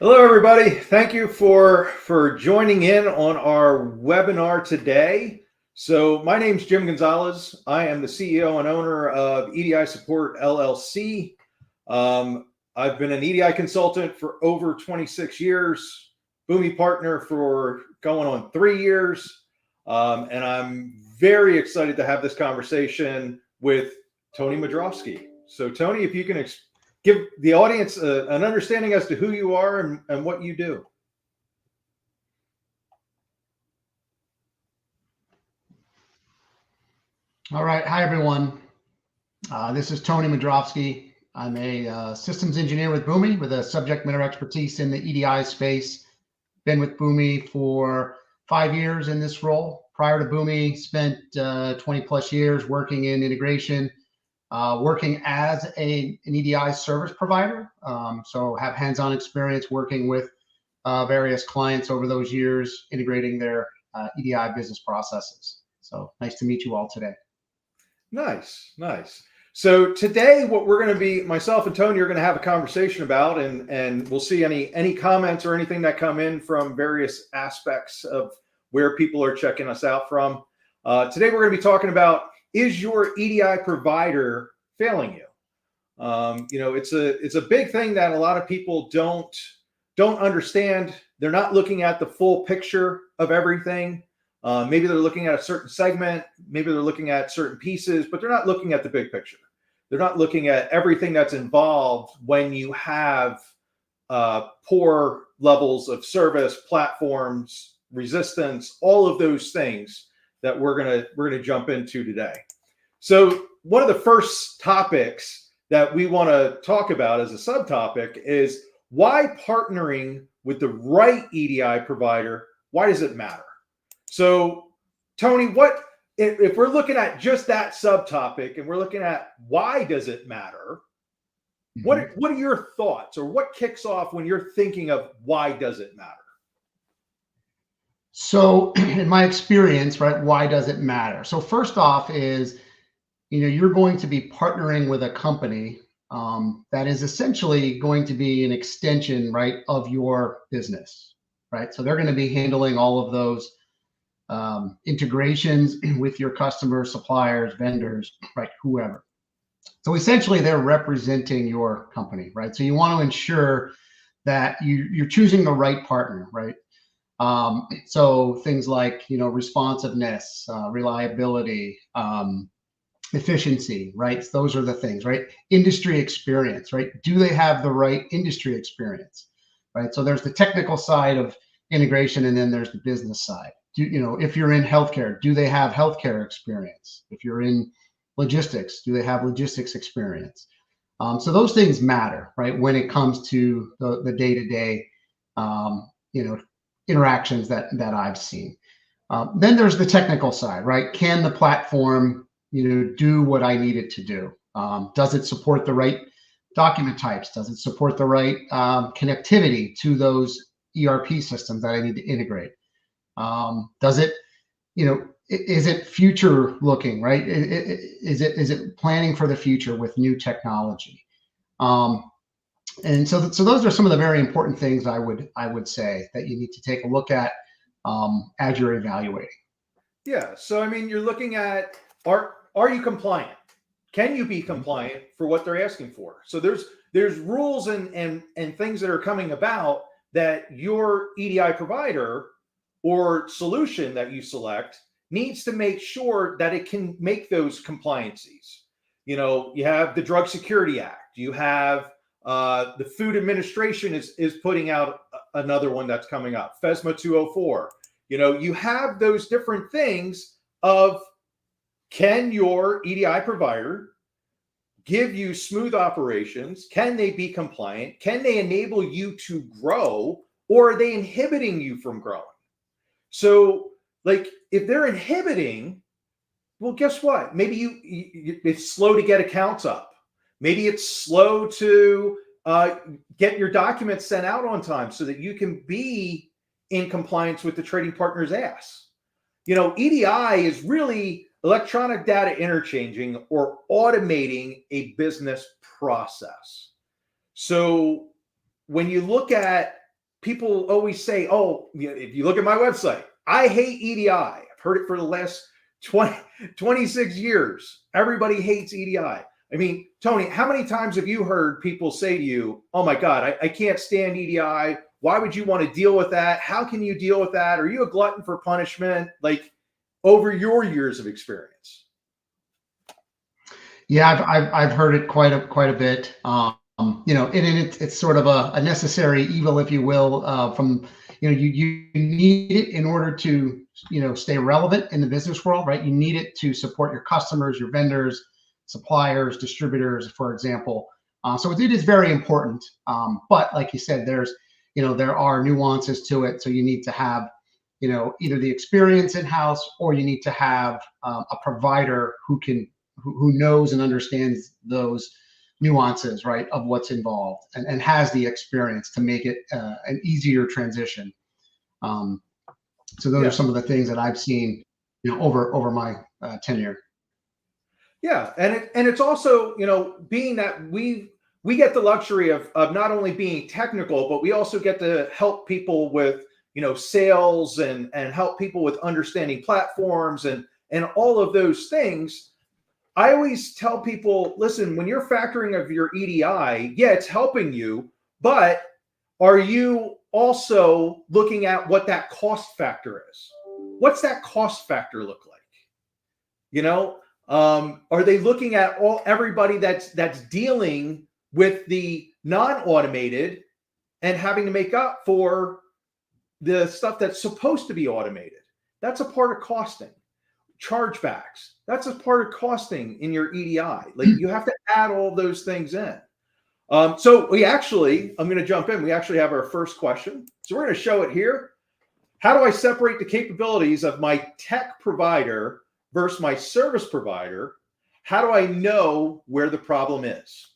Hello, everybody. Thank you for joining in on our webinar today. So my name is Jim Gonzalez. I am the CEO and owner of EDI Support LLC. I've been an EDI consultant for over 26 years, Boomi partner for going on 3 years. And I'm very excited to have this conversation with Tony Madrowski. So Tony, if you can give the audience an understanding as to who you are and what you do. All right. Hi, everyone. This is Tony Madrowski. I'm a systems engineer with Boomi with a subject matter expertise in the EDI space. Been with Boomi for 5 years in this role. Prior to Boomi, spent 20 plus years working in integration, working as an EDI service provider. So have hands-on experience working with various clients over those years, integrating their EDI business processes. So nice to meet you all today. Nice. So today, what we're going to be, myself and Tony are going to have a conversation about, and we'll see any comments or anything that come in from various aspects of where people are checking us out from. Today, we're going to be talking about, is your EDI provider failing you? It's a big thing that a lot of people don't understand. They're not looking at the full picture of everything. Maybe they're looking at a certain segment, maybe they're looking at certain pieces, but they're not looking at the big picture. They're not looking at everything that's involved when you have poor levels of service, platforms, resistance, all of those things that we're gonna jump into today. So one of the first topics that we want to talk about as a subtopic is why partnering with the right EDI provider, why does it matter? So, Tony, if we're looking at just that subtopic and we're looking at why does it matter, what are your thoughts, or what kicks off when you're thinking of why does it matter? So in my experience, right, why does it matter? So first off is, you're going to be partnering with a company that is essentially going to be an extension, right, of your business, right? So they're going to be handling all of those integrations with your customers, suppliers, vendors, right, whoever. So essentially they're representing your company, right? So you want to ensure that you're choosing the right partner, right? So things like, responsiveness, reliability, efficiency, right? Those are the things, right? Industry experience, right? Do they have the right industry experience, right? So there's the technical side of integration, and then there's the business side. If you're in healthcare, do they have healthcare experience? If you're in logistics, do they have logistics experience? So those things matter, right? When it comes to the day-to-day, interactions that I've seen. Then there's the technical side, right? Can the platform, do what I need it to do? Does it support the right document types? Does it support the right connectivity to those ERP systems that I need to integrate? Does it, is it future looking, right? Is it planning for the future with new technology? And so those are some of the very important things I would say that you need to take a look at as you're evaluating. Yeah. So I mean, you're looking at, are you compliant? Can you be compliant for what they're asking for? So there's rules and things that are coming about that your EDI provider or solution that you select needs to make sure that it can make those compliancies. You have the Drug Security Act. You have the Food Administration is putting out another one that's coming up, FSMA 204. You have those different things of, can your EDI provider give you smooth operations? Can they be compliant? Can they enable you to grow, or are they inhibiting you from growing? So, like, if they're inhibiting, well, guess what? Maybe it's slow to get accounts up. Maybe it's slow to get your documents sent out on time so that you can be in compliance with the trading partner's ask. EDI is really electronic data interchanging or automating a business process. So when you look at people always say, oh, if you look at my website, I hate EDI. I've heard it for the last 26 years. Everybody hates EDI. I mean, Tony, how many times have you heard people say to you, oh my God, I can't stand EDI. Why would you want to deal with that? How can you deal with that? Are you a glutton for punishment? Like, over your years of experience? Yeah, I've heard it quite a bit. It's sort of a necessary evil, if you will, from, you need it in order to, stay relevant in the business world, right? You need it to support your customers, your vendors, suppliers, distributors, for example. So it is very important. But like you said, there are nuances to it. So you need to have, either the experience in-house, or you need to have a provider who knows and understands those nuances, right, of what's involved, and has the experience to make it an easier transition. So those are some of the things that I've seen, over my tenure. Yeah, and it's also, being that we get the luxury of not only being technical, but we also get to help people with, sales and help people with understanding platforms and all of those things. I always tell people, listen, when you're factoring of your EDI, yeah, it's helping you, but are you also looking at what that cost factor is? What's that cost factor look like? Are they looking at everybody that's dealing with the non-automated and having to make up for the stuff that's supposed to be automated? That's a part of costing. Chargebacks, that's a part of costing in your EDI. Like, you have to add all those things in. So I'm going to jump in. We actually have our first question. So we're going to show it here. How do I separate the capabilities of my tech provider versus my service provider? How do I know where the problem is?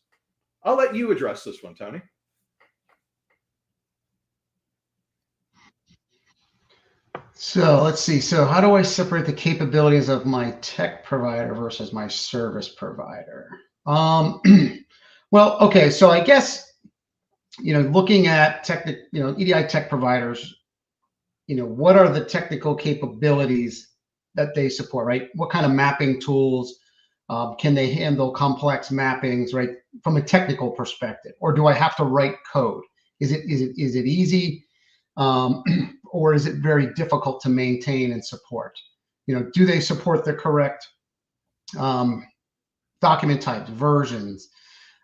I'll let you address this one, Tony. So let's see. So how do I separate the capabilities of my tech provider versus my service provider? Well, okay. So I guess, looking at EDI tech providers, what are the technical capabilities that they support, right? What kind of mapping tools can they handle complex mappings, right? From a technical perspective, or do I have to write code? Is it easy? Or is it very difficult to maintain and support? Do they support the correct document types, versions,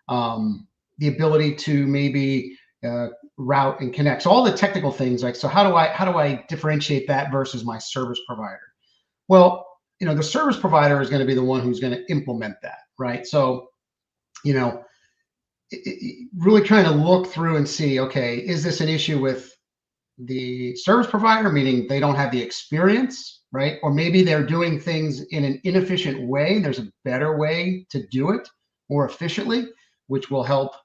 the ability to maybe route and connect? So all the technical things, like, so how do I differentiate that versus my service provider? Well, the service provider is going to be the one who's going to implement that, right? So, really trying to look through and see, okay, is this an issue with the service provider, meaning they don't have the experience, right? Or maybe they're doing things in an inefficient way. There's a better way to do it more efficiently, which will help,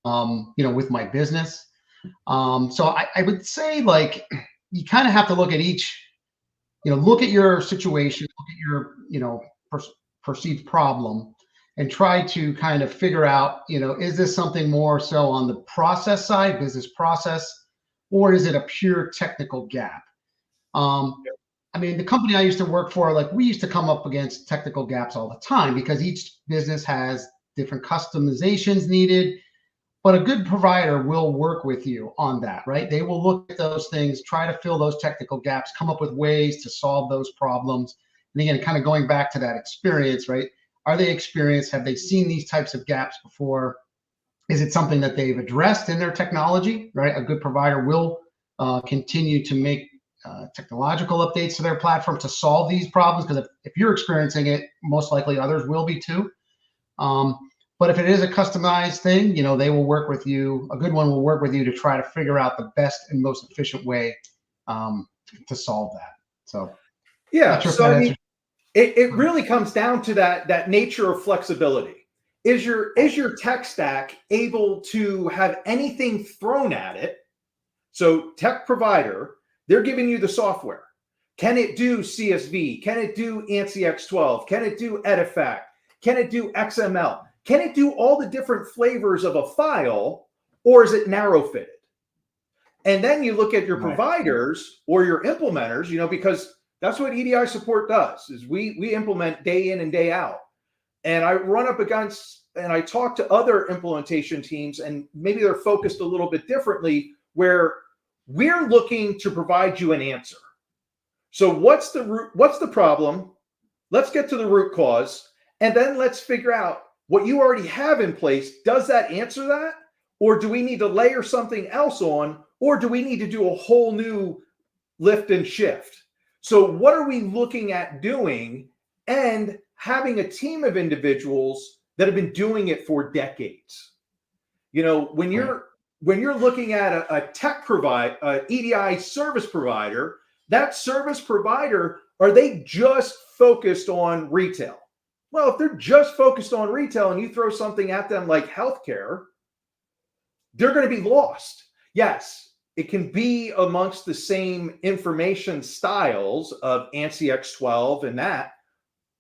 with my business. So I would say, like, you kind of have to look at each, look at your situation, look at your, perceived problem, and try to kind of figure out, is this something more so on the process side, business process, or is it a pure technical gap? I mean, the company I used to work for, like, we used to come up against technical gaps all the time because each business has different customizations needed. But a good provider will work with you on that, right? They will look at those things, try to fill those technical gaps, come up with ways to solve those problems. And again, kind of going back to that experience, right? Are they experienced? Have they seen these types of gaps before? Is it something that they've addressed in their technology, right? A good provider will continue to make technological updates to their platform to solve these problems, because if you're experiencing it, most likely others will be too. But if it is a customized thing, they will work with you. A good one will work with you to try to figure out the best and most efficient way to solve that. So, yeah. So I mean, it really comes down to that nature of flexibility. Is your tech stack able to have anything thrown at it? So tech provider, they're giving you the software. Can it do CSV? Can it do ANSI X12? Can it do Edifact? Can it do XML? Can it do all the different flavors of a file, or is it narrow fitted? And then you look at your Right. providers or your implementers, because that's what EDI support does, is we implement day in and day out. And I run up against, and I talk to other implementation teams, and maybe they're focused a little bit differently, where we're looking to provide you an answer. So what's the problem? Let's get to the root cause, and then let's figure out what you already have in place. Does that answer that? Or do we need to layer something else on? Or do we need to do a whole new lift and shift? So what are we looking at doing? And having a team of individuals that have been doing it for decades. When you're looking at a tech EDI service provider, that service provider, are they just focused on retail? Well, if they're just focused on retail and you throw something at them like healthcare, they're going to be lost. Yes, it can be amongst the same information styles of ANSI X12 and that,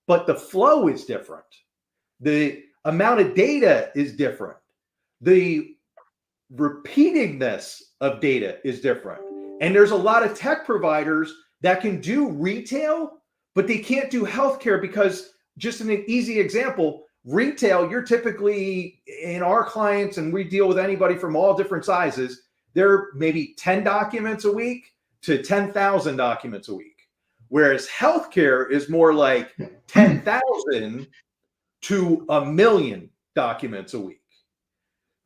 but the flow is different. The amount of data is different. The repeatedness of data is different. And there's a lot of tech providers that can do retail, but they can't do healthcare because, just an easy example, retail, you're typically, in our clients, and we deal with anybody from all different sizes, they're maybe 10 documents a week to 10,000 documents a week. Whereas healthcare is more like 10,000 to 1,000,000 documents a week.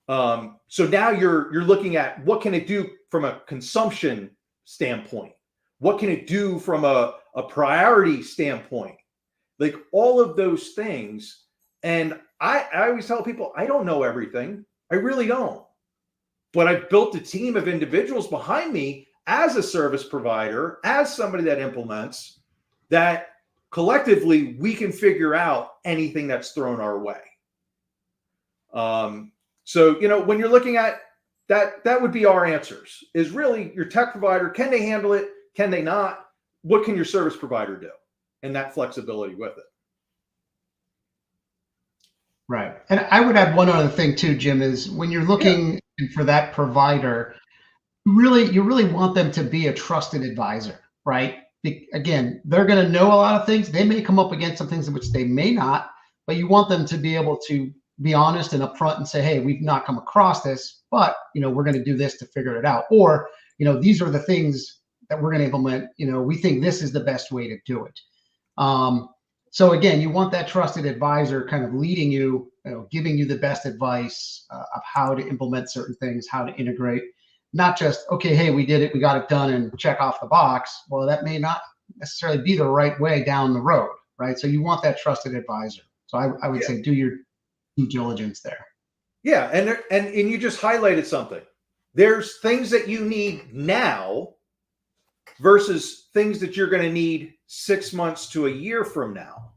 So now you're looking at what can it do from a consumption standpoint? What can it do from a priority standpoint? Like all of those things. And I always tell people, I don't know everything. I really don't. But I've built a team of individuals behind me as a service provider, as somebody that implements, that collectively we can figure out anything that's thrown our way. So, when you're looking at that would be our answers, is really your tech provider. Can they handle it? Can they not? What can your service provider do? And that flexibility with it. Right. And I would add one other thing too, Jim, is when you're looking for that provider, you really want them to be a trusted advisor, right? Again, they're going to know a lot of things. They may come up against some things in which they may not, but you want them to be able to be honest and upfront and say, hey, we've not come across this, but we're going to do this to figure it out. Or, these are the things that we're going to implement. We think this is the best way to do it. So again, you want that trusted advisor kind of leading you, giving you the best advice of how to implement certain things, how to integrate, not just, okay, hey, we did it, we got it done and check off the box. Well, that may not necessarily be the right way down the road, right? So you want that trusted advisor. So I would say do your due diligence there. Yeah, and you just highlighted something. There's things that you need now versus things that you're going to need 6 months to a year from now.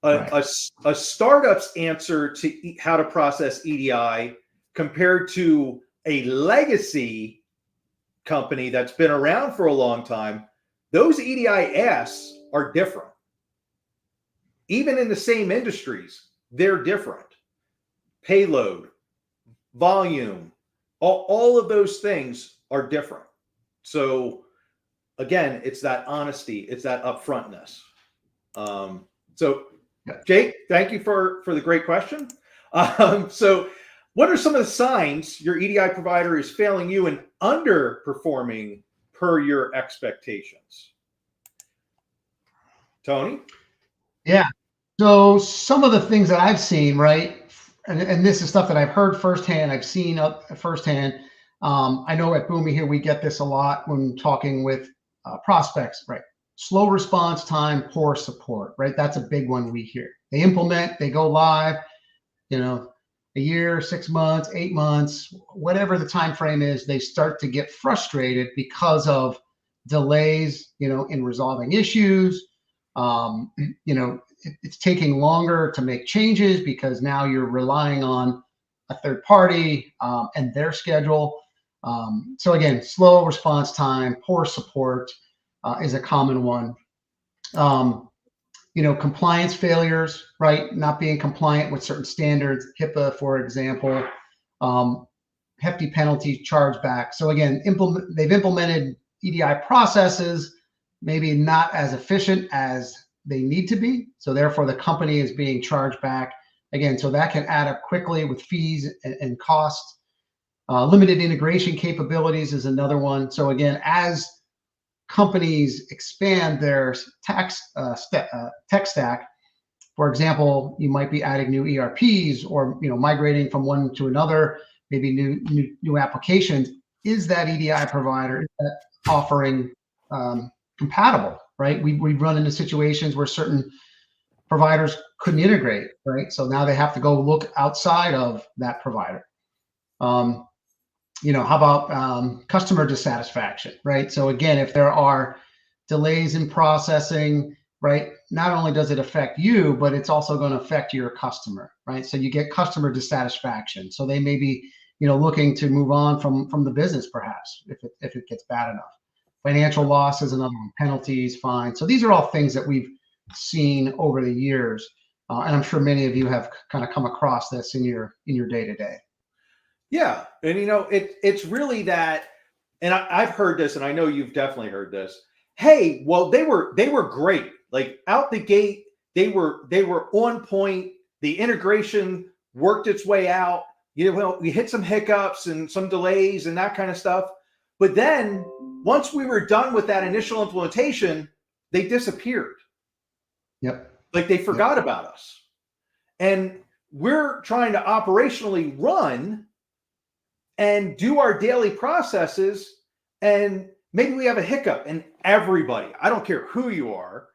A startup's answer to how to process EDI compared to a legacy company that's been around for a long time, those EDI asks are different. Even in the same industries, they're different. Payload, volume, all of those things are different. So again, it's that honesty, it's that upfrontness. Jake, thank you for the great question. So what are some of the signs your EDI provider is failing you and underperforming per your expectations? Tony? Yeah. So some of the things that I've seen, right, and this is stuff that I've heard firsthand, I've seen firsthand. I know at Boomi here, we get this a lot when talking with prospects, right? Slow response time, poor support, right? That's a big one we hear. They implement, they go live, a year, 6 months, 8 months, whatever the time frame is, they start to get frustrated because of delays, in resolving issues. It's taking longer to make changes because now you're relying on a third party and their schedule. So again, slow response time, poor support is a common one. Compliance failures, right? Not being compliant with certain standards, HIPAA, for example. hefty penalties, chargeback. So again, they've implemented EDI processes, maybe not as efficient as they need to be. So therefore the company is being charged back. Again, so that can add up quickly with fees and costs. Limited integration capabilities is another one. So again, as companies expand their tech stack, for example, you might be adding new ERPs or migrating from one to another, maybe new applications. Is that EDI provider, is that offering compatible, right? We've run into situations where certain providers couldn't integrate, right? So now they have to go look outside of that provider. How about customer dissatisfaction, right? So again, if there are delays in processing, right, not only does it affect you, but it's also going to affect your customer, right? So you get customer dissatisfaction. So they may be, looking to move on from the business, perhaps, if it gets bad enough. Financial loss is another one, penalties, fines. So these are all things that we've seen over the years, and I'm sure many of you have kind of come across this in your day-to-day. Yeah, and it's really that, and I've heard this, and I know you've definitely heard this. Hey, well, they were great. Like out the gate, they were on point. The integration worked its way out. We hit some hiccups and some delays and that kind of stuff. But then once we were done with that initial implementation, they disappeared. Yep. Like they forgot about us. And we're trying to operationally run and do our daily processes, and maybe we have a hiccup. And everybody, I don't care who you are,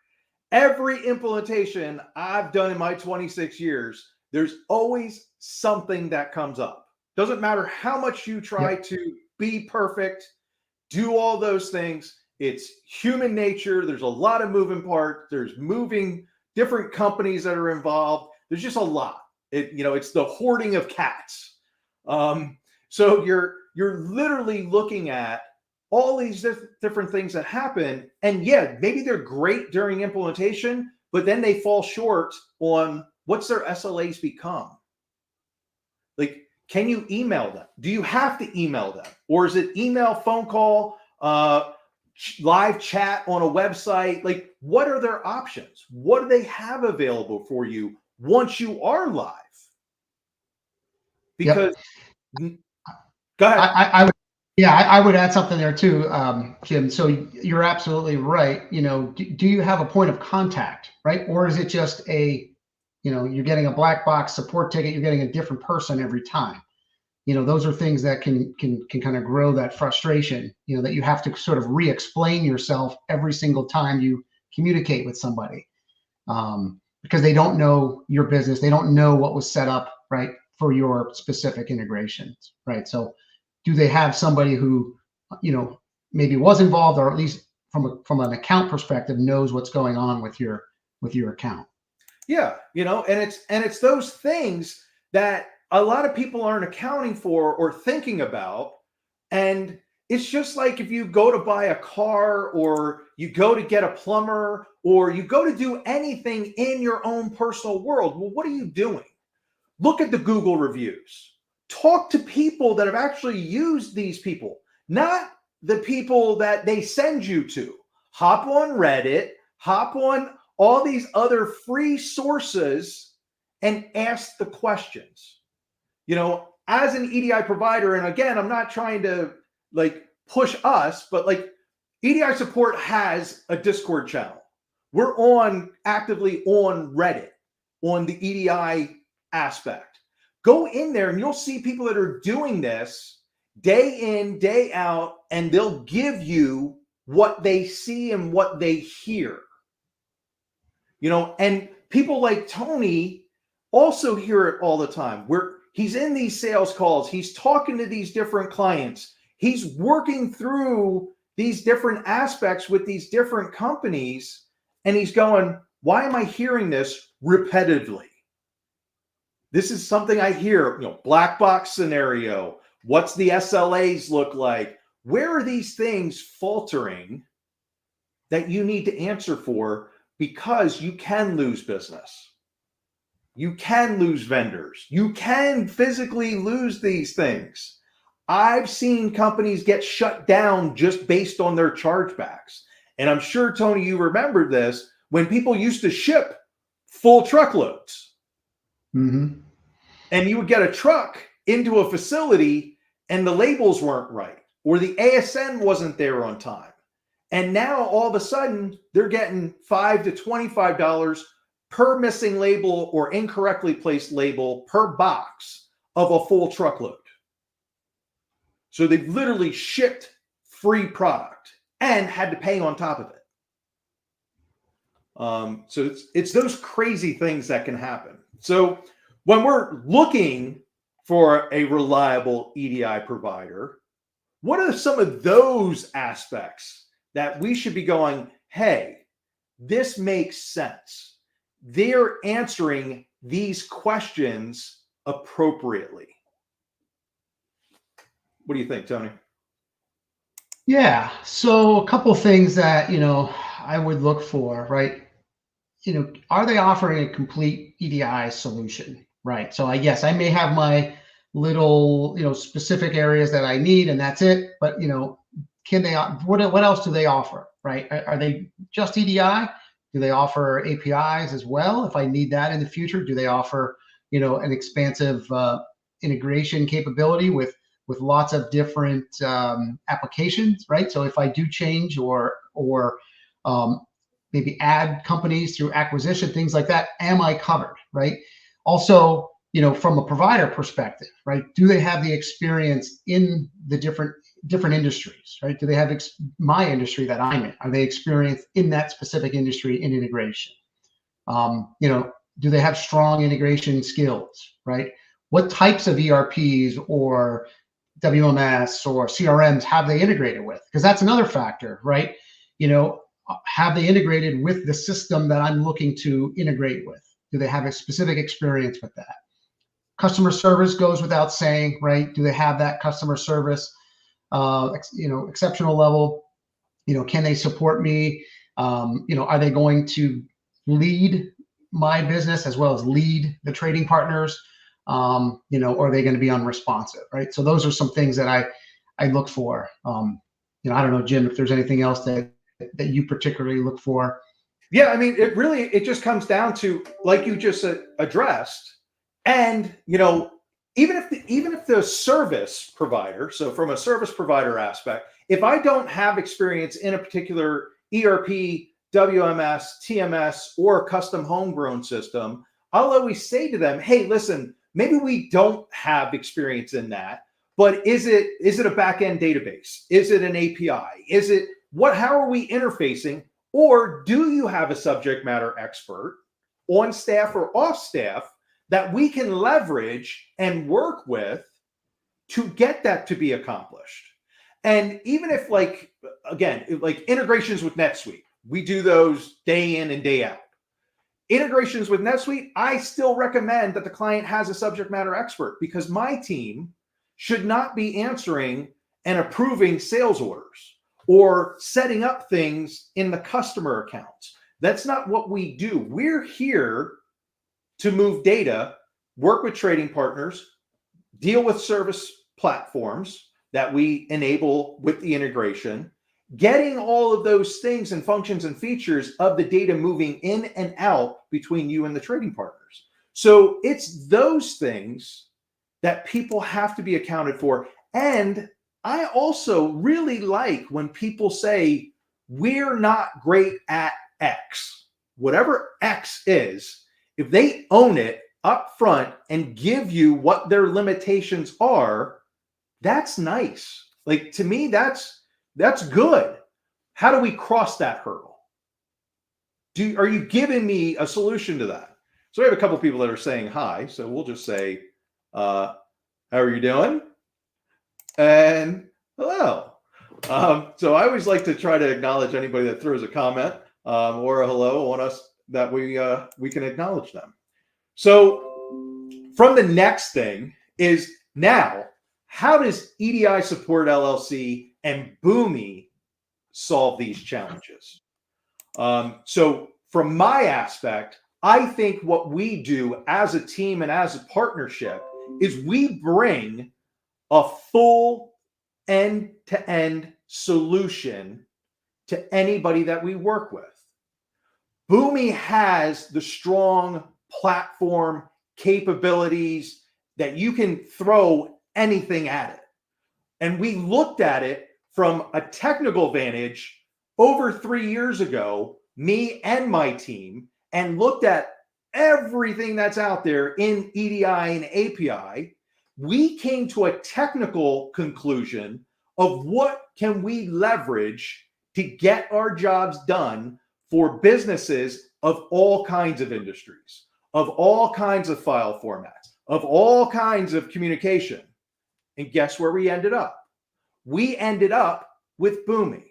every implementation I've done in my 26 years, there's always something that comes up. Doesn't matter how much you try to be perfect, do all those things. It's human nature. There's a lot of moving parts. There's moving different companies that are involved. There's just a lot. It's the hoarding of cats. So you're literally looking at all these different things that happen. And yeah, maybe they're great during implementation, but then they fall short on what's their SLAs become. Like, can you email them? Do you have to email them? Or is it email, phone call, live chat on a website? Like, what are their options? What do they have available for you once you are live? Because go ahead. I would add something there too, Jim. So you're absolutely right. Do you have a point of contact, right? Or is it just you're getting a black box support ticket, you're getting a different person every time? Those are things that can kind of grow that frustration, that you have to sort of re-explain yourself every single time you communicate with somebody, because they don't know your business. They don't know what was set up, right, for your specific integrations, right? So do they have somebody who, maybe was involved, or at least from an account perspective, knows what's going on with your account? Yeah, and it's those things that a lot of people aren't accounting for or thinking about. And it's just like if you go to buy a car, or you go to get a plumber, or you go to do anything in your own personal world. Well, what are you doing? Look at the Google reviews. Talk to people that have actually used these people, not the people that they send you to. Hop on Reddit, hop on all these other free sources and ask the questions. As an EDI provider, and again, I'm not trying to push us, but EDI support has a Discord channel. We're actively on Reddit on the EDI aspect. Go in there and you'll see people that are doing this day in, day out, and they'll give you what they see and what they hear. And people like Tony also hear it all the time, where he's in these sales calls, he's talking to these different clients, he's working through these different aspects with these different companies, and he's going, why am I hearing this repetitively? This is something I hear, black box scenario. What's the SLAs look like? Where are these things faltering that you need to answer for? Because you can lose business. You can lose vendors. You can physically lose these things. I've seen companies get shut down just based on their chargebacks. And I'm sure, Tony, you remember this when people used to ship full truckloads. Mm-hmm. And you would get a truck into a facility and the labels weren't right, or the ASN wasn't there on time. And now all of a sudden they're getting $5 to $25 per missing label or incorrectly placed label per box of a full truckload. So they've literally shipped free product and had to pay on top of it. So it's those crazy things that can happen. So when we're looking for a reliable EDI provider, what are some of those aspects that we should be going, hey, this makes sense? They're answering these questions appropriately. What do you think, Tony? Yeah. So a couple things that, I would look for, right? Are they offering a complete EDI solution, right? So yes, I may have my little, specific areas that I need and that's it. But, can they, what else do they offer, right? Are they just EDI? Do they offer APIs as well? If I need that in the future, do they offer, an expansive integration capability with lots of different applications, right? So if I do change or maybe add companies through acquisition, things like that, am I covered, right? Also, from a provider perspective, right? Do they have the experience in the different industries, right? Do they have my industry that I'm in? Are they experienced in that specific industry in integration? Do they have strong integration skills, right? What types of ERPs or WMS or CRMs have they integrated with? Because that's another factor, right? Have they integrated with the system that I'm looking to integrate with? Do they have a specific experience with that? Customer service goes without saying, right? Do they have that customer service, exceptional level? Can they support me? Are they going to lead my business as well as lead the trading partners? Or are they going to be unresponsive, right? So those are some things that I look for. I don't know, Jim, if there's anything else that you particularly look for. Yeah, I mean, it just comes down to, like you just addressed, and even if the service provider, so from a service provider aspect, if I don't have experience in a particular ERP, WMS, TMS, or custom homegrown system, I'll always say to them, hey, listen, maybe we don't have experience in that, but is it a back-end database? Is it an API? How are we interfacing? Or do you have a subject matter expert on staff or off staff that we can leverage and work with to get that to be accomplished? And even if, like integrations with NetSuite, we do those day in and day out. Integrations with NetSuite, I still recommend that the client has a subject matter expert, because my team should not be answering and approving sales orders or setting up things in the customer accounts. That's not what we do. We're here to move data, work with trading partners, deal with service platforms that we enable with the integration, getting all of those things and functions and features of the data moving in and out between you and the trading partners. So it's those things that people have to be accounted for. And I also really like when people say, we're not great at X. Whatever X is, if they own it up front and give you what their limitations are, that's nice. Like, to me, that's good. How do we cross that hurdle? Are you giving me a solution to that? So we have a couple of people that are saying hi. So we'll just say, how are you doing? And hello. So I always like to try to acknowledge anybody that throws a comment or a hello on us, that we can acknowledge them. So from the next thing is, now, how does EDI Support LLC and Boomi solve these challenges? So from my aspect, I think what we do as a team and as a partnership is we bring a full end-to-end solution to anybody that we work with. Boomi has the strong platform capabilities that you can throw anything at it. And we looked at it from a technical vantage over 3 years ago, me and my team, and looked at everything that's out there in EDI and API. We came to a technical conclusion of what can we leverage to get our jobs done for businesses of all kinds of industries, of all kinds of file formats, of all kinds of communication. And guess where we ended up? We ended up with Boomi,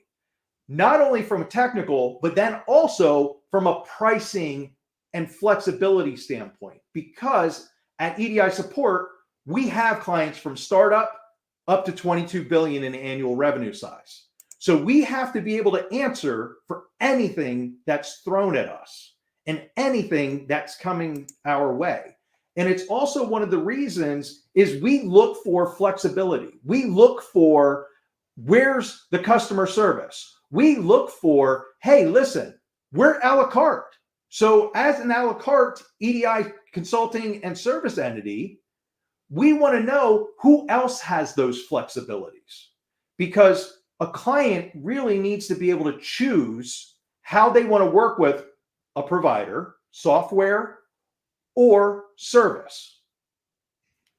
not only from a technical, but then also from a pricing and flexibility standpoint. Because at EDI Support, we have clients from startup up to 22 billion in annual revenue size. So we have to be able to answer for anything that's thrown at us and anything that's coming our way. And it's also one of the reasons is we look for flexibility. We look for where's the customer service. We look for, hey, listen, we're a la carte. So as an a la carte EDI consulting and service entity, we want to know who else has those flexibilities, because a client really needs to be able to choose how they want to work with a provider, software, or service.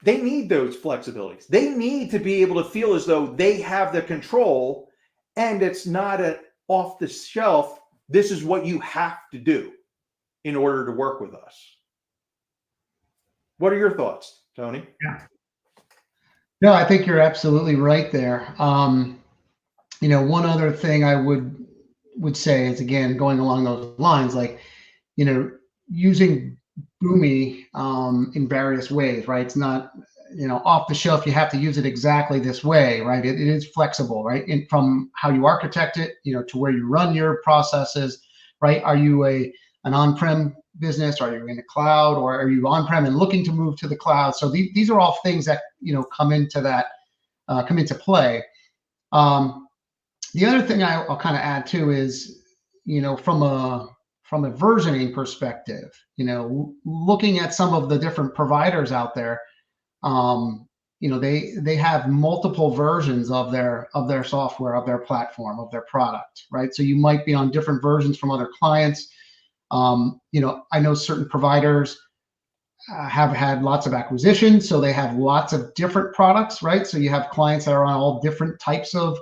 They need those flexibilities. They need to be able to feel as though they have the control and it's not an off the shelf, this is what you have to do in order to work with us. What are your thoughts, Tony? Yeah. No, I think you're absolutely right there. One other thing I would say is, again, going along those lines, like, using Boomi in various ways, right? It's not, off the shelf, you have to use it exactly this way, right? It is flexible, right? From how you architect it, to where you run your processes, right? Are you an on-prem business? Are you in the cloud, or are you on-prem and looking to move to the cloud? So these are all things that, come into play. The other thing I'll kind of add too is, from a versioning perspective, looking at some of the different providers out there, they have multiple versions of their software, of their platform, of their product, right? So you might be on different versions from other clients. I know certain providers have had lots of acquisitions, so they have lots of different products, right? So you have clients that are on all different types of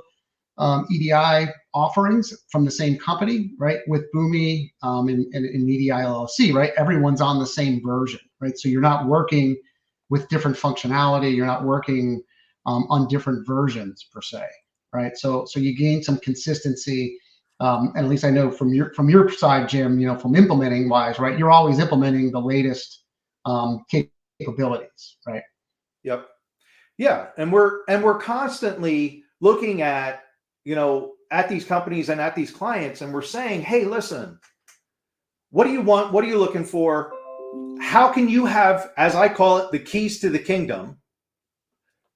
EDI offerings from the same company, right? With Boomi and EDI LLC, right? Everyone's on the same version, right? So you're not working with different functionality. You're not working on different versions per se, right? So you gain some consistency. And at least I know from your side, Jim, from implementing wise, right? You're always implementing the latest capabilities, right? Yep. Yeah, and we're constantly looking at at these companies and at these clients, and we're saying, hey, listen, what do you want? What are you looking for? How can you have, as I call it, the keys to the kingdom,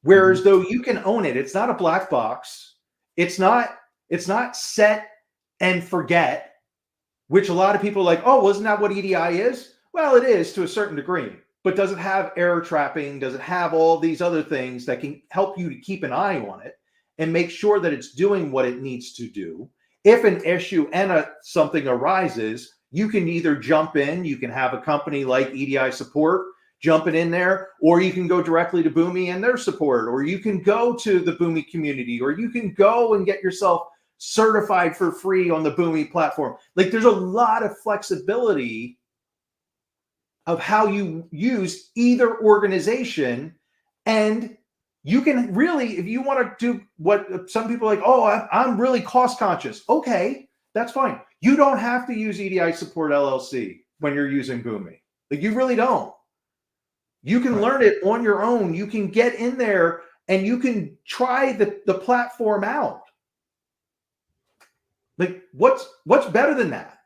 whereas though you can own it? It's not a black box. It's not set and forget, which a lot of people are like, oh, wasn't that what EDI is? Well, it is to a certain degree, but does it have error trapping? Does it have all these other things that can help you to keep an eye on it and make sure that it's doing what it needs to do? If an issue and something arises, you can either jump in, you can have a company like EDI Support jumping in there, or you can go directly to Boomi and their support, or you can go to the Boomi community, or you can go and get yourself certified for free on the Boomi platform. Like, there's a lot of flexibility of how you use either organization, and you can really, if you want to do what some people are like, oh, I'm really cost conscious. Okay, that's fine. You don't have to use EDI Support LLC when you're using Boomi. Like, you really don't. You can learn it on your own. You can get in there and you can try the platform out. Like, what's better than that?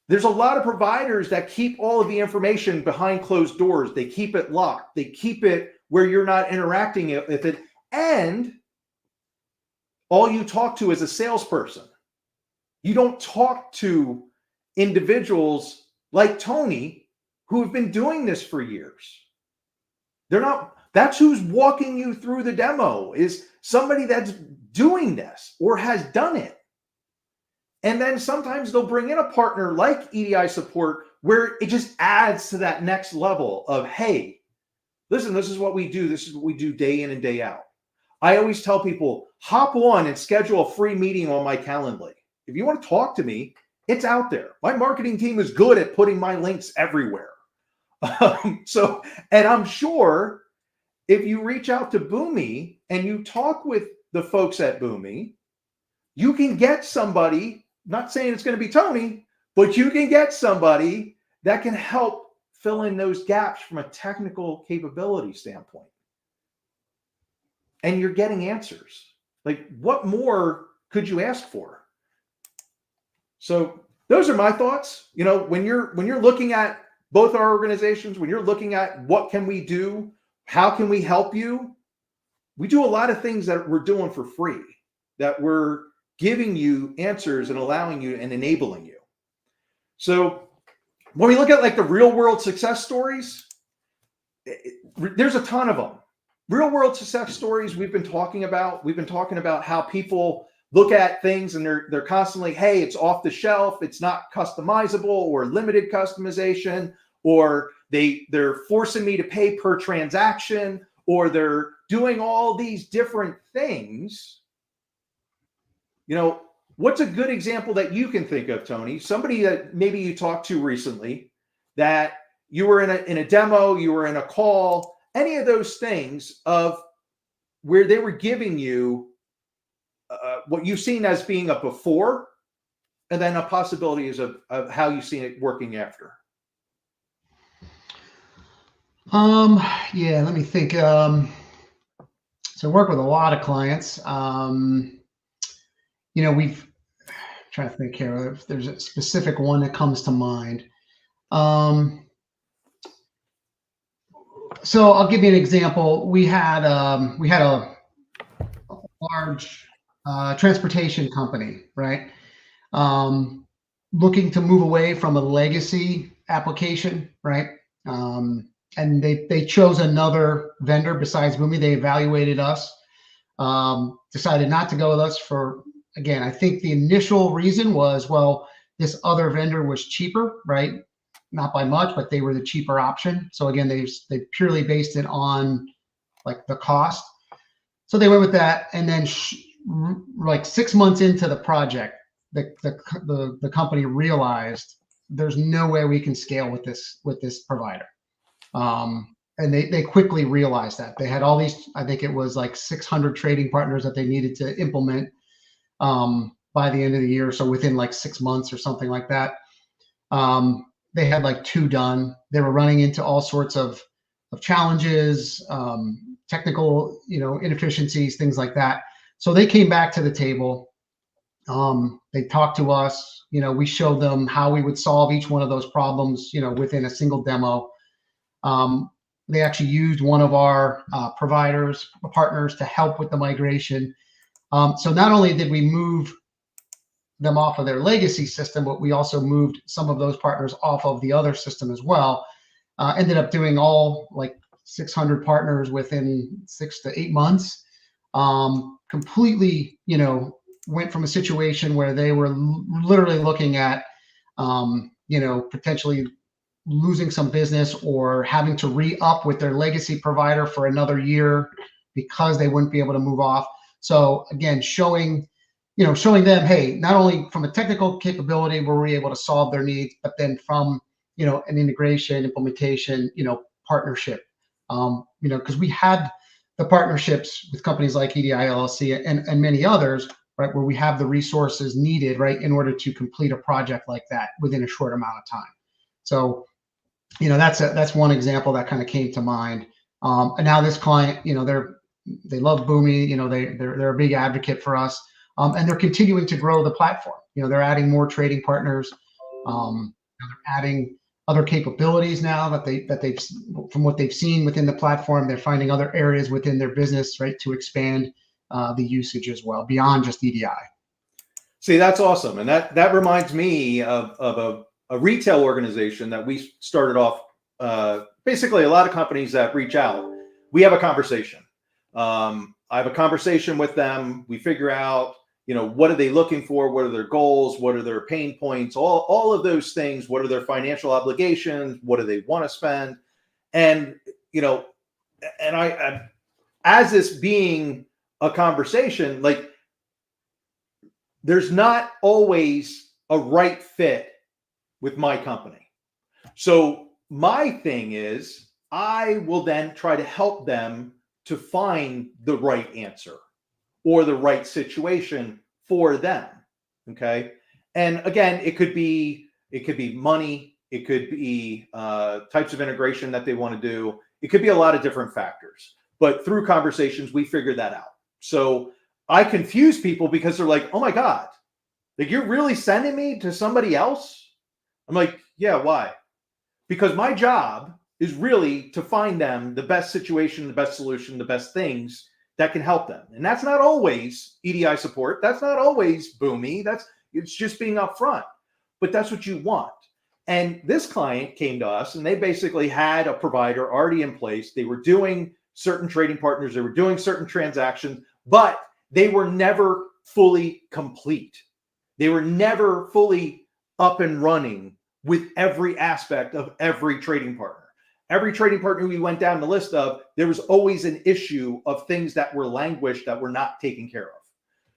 There's a lot of providers that keep all of the information behind closed doors. They keep it locked. They keep it where you're not interacting with it. And all you talk to is a salesperson. You don't talk to individuals like Tony who have been doing this for years. They're not, that's who's walking you through the demo, is somebody that's doing this or has done it. And then sometimes they'll bring in a partner like EDI support where it just adds to that next level of, hey, listen, this is what we do. This is what we do day in and day out. I always tell people, hop on and schedule a free meeting on my Calendly. If you want to talk to me, it's out there. My marketing team is good at putting my links everywhere. And I'm sure if you reach out to Boomi and you talk with the folks at Boomi, you can get somebody, not saying it's going to be Tony, but you can get somebody that can help fill in those gaps from a technical capability standpoint. And you're getting answers. Like, what more could you ask for? So those are my thoughts. You know, when you're looking at both our organizations, when you're looking at what can we do, how can we help you, we do a lot of things that we're doing for free, that we're giving you answers and allowing you and enabling you. So when we look at like the real world success stories, there's a ton of them. Real world success stories we've been talking about how people look at things and they're constantly, hey, it's off the shelf, it's not customizable or limited customization, or they're forcing me to pay per transaction, or they're doing all these different things. You know, what's a good example that you can think of, Tony? Somebody that maybe you talked to recently, that you were in a demo, you were in a call, any of those things of where they were giving you what you've seen as being a before, and then a possibility is of how you've seen it working after. Yeah, let me think. So I work with a lot of clients. You know, trying to think here if there's a specific one that comes to mind. So I'll give you an example. We had a large transportation company, right? Looking to move away from a legacy application, right? And they chose another vendor besides Boomi. They evaluated us, decided not to go with us for, again, I think the initial reason was, well, this other vendor was cheaper, right? Not by much, but they were the cheaper option. So again, they purely based it on like the cost. So they went with that, and then like 6 months into the project, the company realized there's no way we can scale with this provider. And they quickly realized that they had all these, I think it was like 600 trading partners that they needed to implement by the end of the year. So within like 6 months or something like that. They had like 2 done. They were running into all sorts of challenges, technical, inefficiencies, things like that. So they came back to the table. They talked to us. We showed them how we would solve each one of those problems, within a single demo. They actually used one of our partners to help with the migration. So not only did we move them off of their legacy system, but we also moved some of those partners off of the other system as well. Ended up doing all like 600 partners within 6 to 8 months. Completely, went from a situation where they were literally looking at, potentially losing some business or having to re-up with their legacy provider for another year because they wouldn't be able to move off. So again, showing them, hey, not only from a technical capability were we able to solve their needs, but then from, an integration, implementation, partnership, because we had the partnerships with companies like EDI LLC and many others, right, where we have the resources needed, right, in order to complete a project like that within a short amount of time. So, that's one example that kind of came to mind. And now this client, they love Boomi, they're a big advocate for us. And they're continuing to grow the platform. They're adding more trading partners. They're adding other capabilities now that they've from what they've seen within the platform. They're finding other areas within their business, right, to expand the usage as well beyond just EDI. See, that's awesome, and that reminds me of a retail organization that we started off. Basically, a lot of companies that reach out, we have a conversation. I have a conversation with them. We figure out, what are they looking for? What are their goals? What are their pain points? All of those things. What are their financial obligations? What do they want to spend? And, and I as this being a conversation, like, there's not always a right fit with my company. So my thing is, I will then try to help them to find the right answer or the right situation for them. Okay. And again, it could be money. It could be types of integration that they want to do. It could be a lot of different factors, but through conversations, we figure that out. So I confuse people because they're like, oh my God, like, you're really sending me to somebody else? I'm like, yeah, why? Because my job is really to find them the best situation, the best solution, the best things that can help them. And that's not always EDI support. That's not always Boomi. It's just being upfront, but that's what you want. And this client came to us and they basically had a provider already in place. They were doing certain trading partners. They were doing certain transactions, but they were never fully complete. They were never fully up and running with every aspect of every trading partner. Every trading partner we went down the list of, there was always an issue of things that were languished that were not taken care of.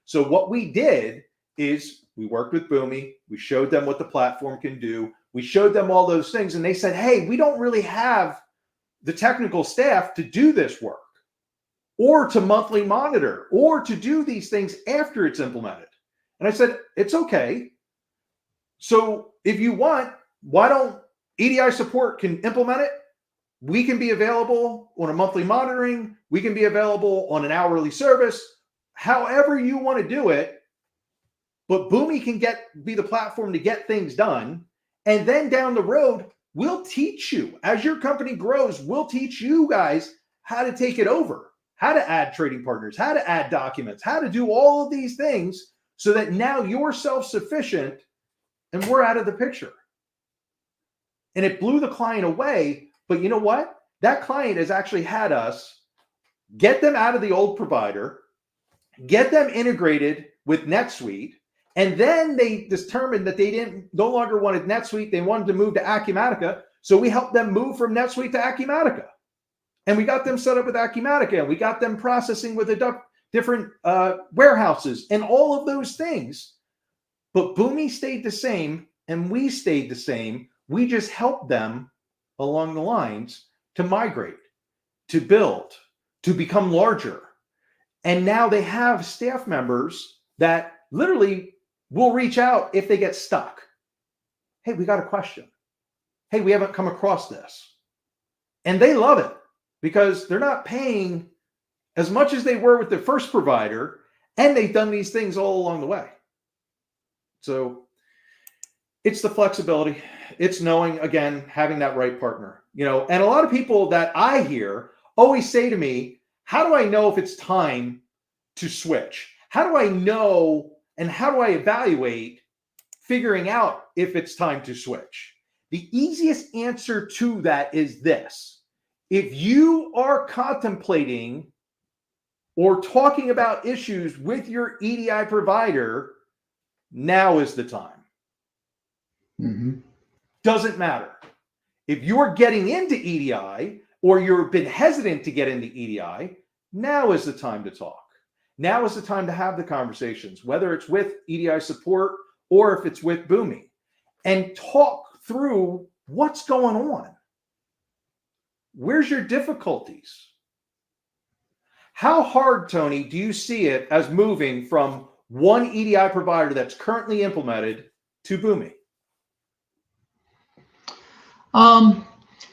So what we did is we worked with Boomi. We showed them what the platform can do. We showed them all those things, and they said, hey, we don't really have the technical staff to do this work or to monthly monitor or to do these things after it's implemented. And I said, it's okay. So if you want, why don't EDI support can implement it? We can be available on a monthly monitoring. We can be available on an hourly service, however you want to do it. But Boomi can be the platform to get things done. And then down the road, we'll teach you. As your company grows, we'll teach you guys how to take it over, how to add trading partners, how to add documents, how to do all of these things so that now you're self-sufficient and we're out of the picture. And it blew the client away. But you know what? That client has actually had us get them out of the old provider, get them integrated with NetSuite, and then they determined that they no longer wanted NetSuite. They wanted to move to Acumatica. So we helped them move from NetSuite to Acumatica. And we got them set up with Acumatica. And we got them processing with different warehouses and all of those things. But Boomi stayed the same and we stayed the same. We just helped them along the lines to migrate, to build, to become larger. And now they have staff members that literally will reach out if they get stuck. Hey, we got a question. Hey, we haven't come across this. And they love it because they're not paying as much as they were with the first provider, and they've done these things all along the way. So it's the flexibility. It's knowing, again, having that right partner, and a lot of people that I hear always say to me, how do I know if it's time to switch? How do I know and how do I evaluate figuring out if it's time to switch? The easiest answer to that is this. If you are contemplating or talking about issues with your EDI provider, now is the time. Mm-hmm. Doesn't matter. If you're getting into EDI or you've been hesitant to get into EDI, now is the time to talk. Now is the time to have the conversations, whether it's with EDI support or if it's with Boomi, and talk through what's going on. Where's your difficulties? How hard, Tony, do you see it as moving from one EDI provider that's currently implemented to Boomi?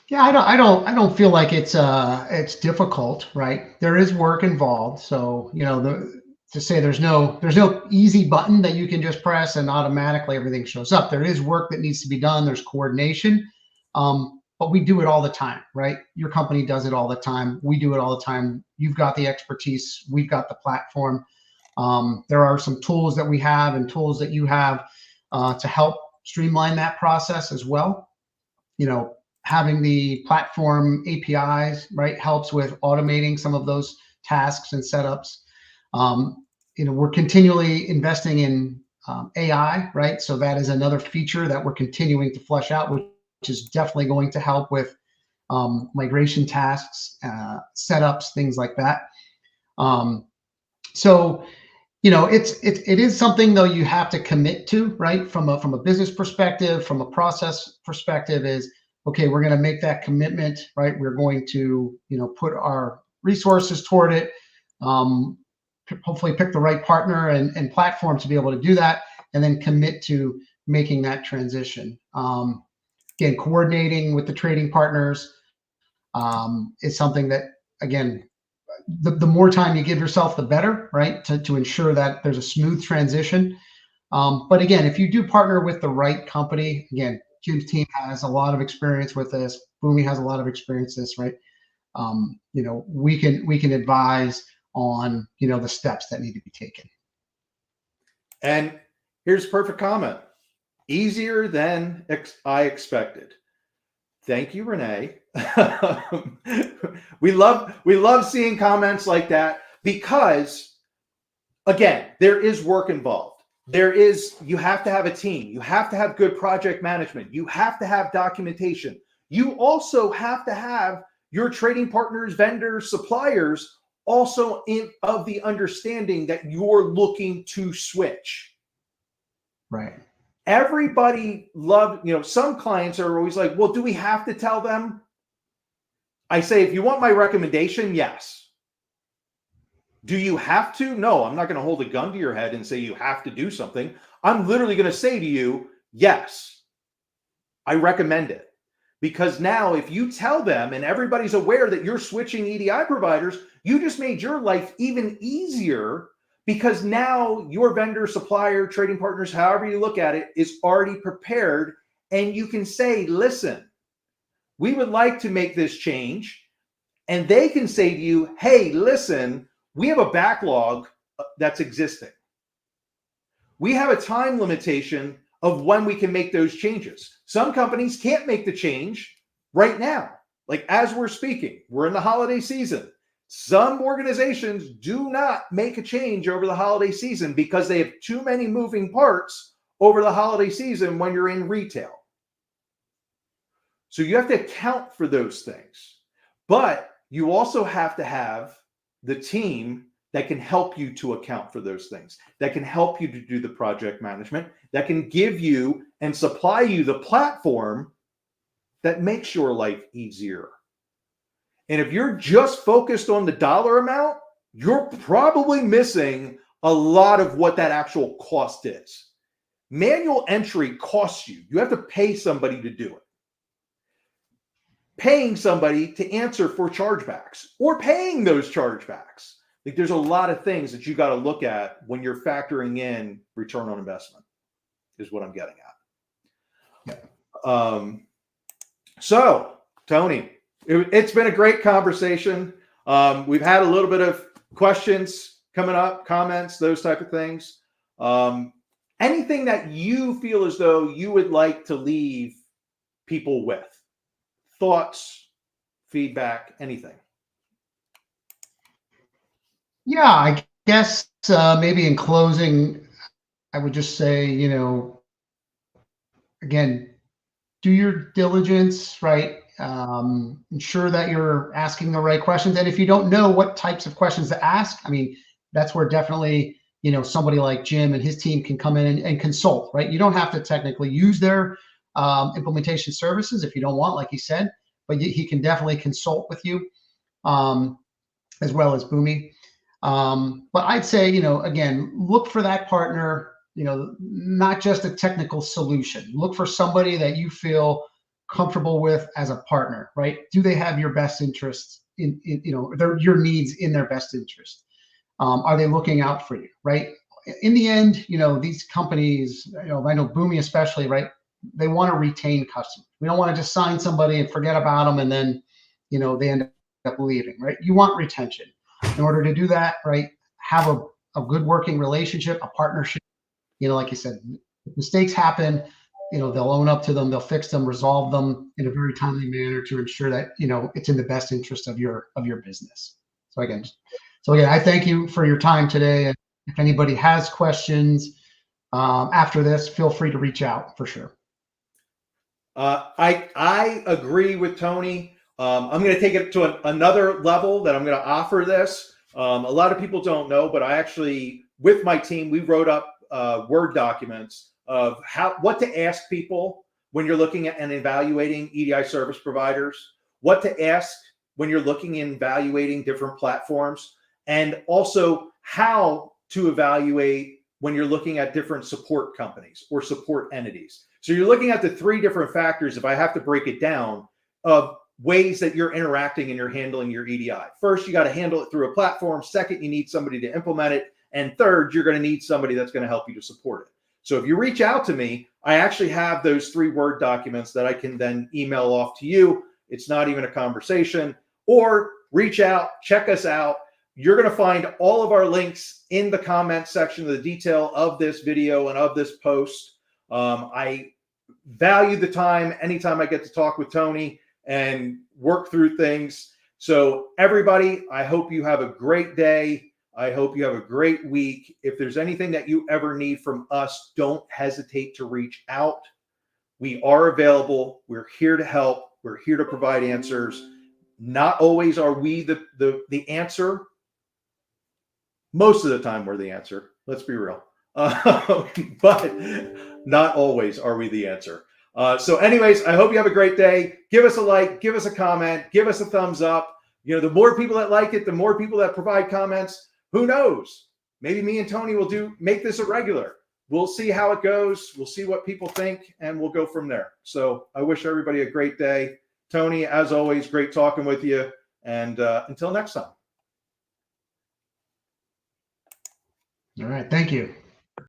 Yeah, I don't feel like it's difficult, right? There is work involved. So, to say there's no easy button that you can just press and automatically everything shows up. There is work that needs to be done. There's coordination. But we do it all the time, right? Your company does it all the time. We do it all the time. You've got the expertise. We've got the platform. There are some tools that we have and tools that you have to help streamline that process as well. Having the platform APIs, right, helps with automating some of those tasks and setups. We're continually investing in AI, right? So that is another feature that we're continuing to flesh out, which is definitely going to help with migration tasks, setups, things like that. So it is something though you have to commit to, right? From a business perspective, from a process perspective, is okay. We're going to make that commitment, right? We're going to put our resources toward it. Hopefully, pick the right partner and platform to be able to do that, and then commit to making that transition. Again, coordinating with the trading partners is something that, again, the more time you give yourself, the better, right? To ensure that there's a smooth transition. But again, if you do partner with the right company, again, Jim's team has a lot of experience with this. Boomi has a lot of experience with this, right? We can advise on the steps that need to be taken. And here's a perfect comment. Easier than I expected. Thank you, Renee. we love seeing comments like that, because again, there is work involved. You have to have a team. You have to have good project management. You have to have documentation. You also have to have your trading partners, vendors, suppliers also of the understanding that you're looking to switch. Right. Everybody some clients are always like, well, do we have to tell them? I say, if you want my recommendation, yes. Do you have to? No, I'm not going to hold a gun to your head and say you have to do something. I'm literally going to say to you, yes, I recommend it. Because now if you tell them and everybody's aware that you're switching EDI providers, you just made your life even easier, because now your vendor, supplier, trading partners, however you look at it, is already prepared. And you can say, listen, we would like to make this change. And they can say to you, hey, listen, we have a backlog that's existing. We have a time limitation of when we can make those changes. Some companies can't make the change right now. Like as we're speaking, we're in the holiday season. Some organizations do not make a change over the holiday season because they have too many moving parts over the holiday season when you're in retail. So you have to account for those things. But you also have to have the team that can help you to account for those things, that can help you to do the project management, that can give you and supply you the platform that makes your life easier. And if you're just focused on the dollar amount, you're probably missing a lot of what that actual cost is. Manual entry costs you. You have to pay somebody to do it. Paying somebody to answer for chargebacks or paying those chargebacks. Like there's a lot of things that you got to look at when you're factoring in return on investment, is what I'm getting at. Yeah. So, Tony, it's been a great conversation. We've had a little bit of questions coming up, comments, those type of things. Anything that you feel as though you would like to leave people with? Thoughts, feedback, anything? Yeah, I guess maybe in closing, I would just say, again, do your diligence, right? Ensure that you're asking the right questions. And if you don't know what types of questions to ask, I mean, that's where definitely, somebody like Jim and his team can come in and consult, right? You don't have to technically use their implementation services if you don't want, like he said, but he can definitely consult with you, as well as Boomi. But I'd say, again, look for that partner, not just a technical solution. Look for somebody that you feel comfortable with as a partner, right? Do they have your best interests in your needs in their best interest? Are they looking out for you, right? In the end, these companies, I know Boomi especially, right? they want to retain customers. We don't want to just sign somebody and forget about them, and then, they end up leaving, right? You want retention. In order to do that, right, have a good working relationship, a partnership. Like you said, if mistakes happen, they'll own up to them, they'll fix them, resolve them in a very timely manner to ensure that, it's in the best interest of your business. So again, I thank you for your time today. And if anybody has questions after this, feel free to reach out for sure. I agree with Tony. I'm going to take it to another level that I'm going to offer this. A lot of people don't know, but I actually, with my team, we wrote up Word documents of what to ask people when you're looking at and evaluating EDI service providers, what to ask when you're looking and evaluating different platforms, and also how to evaluate when you're looking at different support companies or support entities. So you're looking at the 3 different factors, if I have to break it down, of ways that you're interacting and you're handling your EDI. First, you got to handle it through a platform. Second, you need somebody to implement it. And third, you're going to need somebody that's going to help you to support it. So if you reach out to me, I actually have those 3 Word documents that I can then email off to you. It's not even a conversation. Or reach out, check us out. You're going to find all of our links in the comment section of the detail of this video and of this post. I value the time anytime I get to talk with Tony and work through things. So everybody, I hope you have a great day. I hope you have a great week. If there's anything that you ever need from us, don't hesitate to reach out. We are available. We're here to help. We're here to provide answers. Not always are we the answer. Most of the time we're the answer. Let's be real. But not always are we the answer. So anyways, I hope you have a great day. Give us a like, give us a comment, give us a thumbs up. The more people that like it, the more people that provide comments. Who knows? Maybe me and Tony will make this a regular. We'll see how it goes. We'll see what people think, and we'll go from there. So I wish everybody a great day. Tony, as always, great talking with you. And until next time. All right. Thank you.